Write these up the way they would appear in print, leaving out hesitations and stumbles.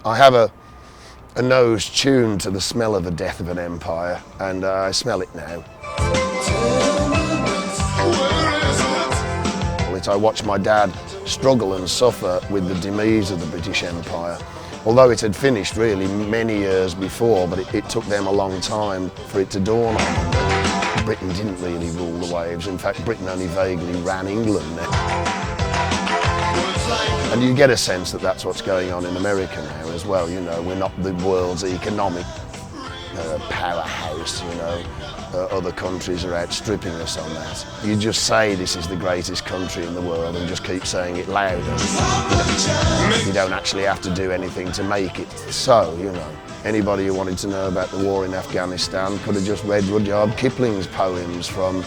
I have a nose tuned to the smell of the death of an empire, and I smell it now. I watched my dad struggle and suffer with the demise of the British Empire. Although it had finished really many years before, but it took them a long time for it to dawn on them. Britain didn't really rule the waves. In fact, Britain only vaguely ran England now. And you get a sense that that's what's going on in America now as well. You know, we're not the world's economic powerhouse, you know. Other countries are outstripping us on that. You just say this is the greatest country in the world and just keep saying it louder. You don't actually have to do anything to make it so, you know. Anybody who wanted to know about the war in Afghanistan could have just read Rudyard Kipling's poems from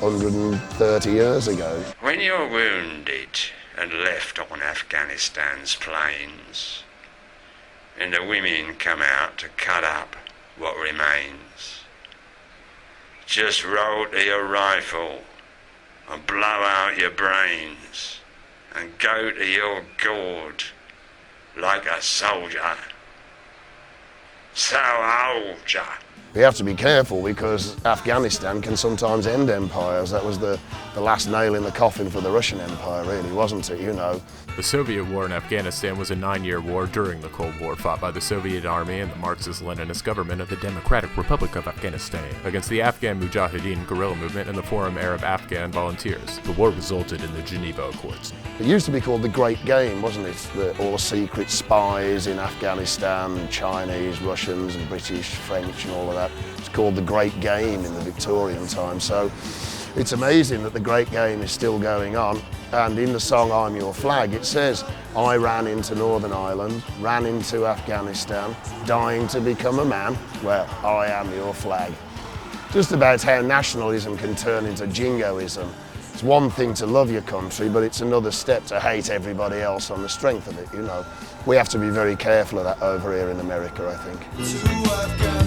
130 years ago. When you're wounded and left on Afghanistan's plains, and the women come out to cut up what remains, just roll to your rifle and blow out your brains and go to your gourd like a soldier. So hold ya. We have to be careful because Afghanistan can sometimes end empires. That was the last nail in the coffin for the Russian Empire, really, wasn't it, you know? The Soviet war in Afghanistan was a 9-year war during the Cold War, fought by the Soviet Army and the Marxist-Leninist government of the Democratic Republic of Afghanistan against the Afghan Mujahideen guerrilla movement and the Forum Arab Afghan Volunteers. The war resulted in the Geneva Accords. It used to be called the Great Game, wasn't it? All the secret spies in Afghanistan, Chinese, Russians and British, French and all of that. It's called the Great Game in the Victorian time. So it's amazing that the Great Game is still going on. And in the song I'm Your Flag, it says, I ran into Northern Ireland, ran into Afghanistan, dying to become a man. Well, I am your flag. Just about how nationalism can turn into jingoism. It's one thing to love your country, but it's another step to hate everybody else on the strength of it, you know. We have to be very careful of that over here in America, I think.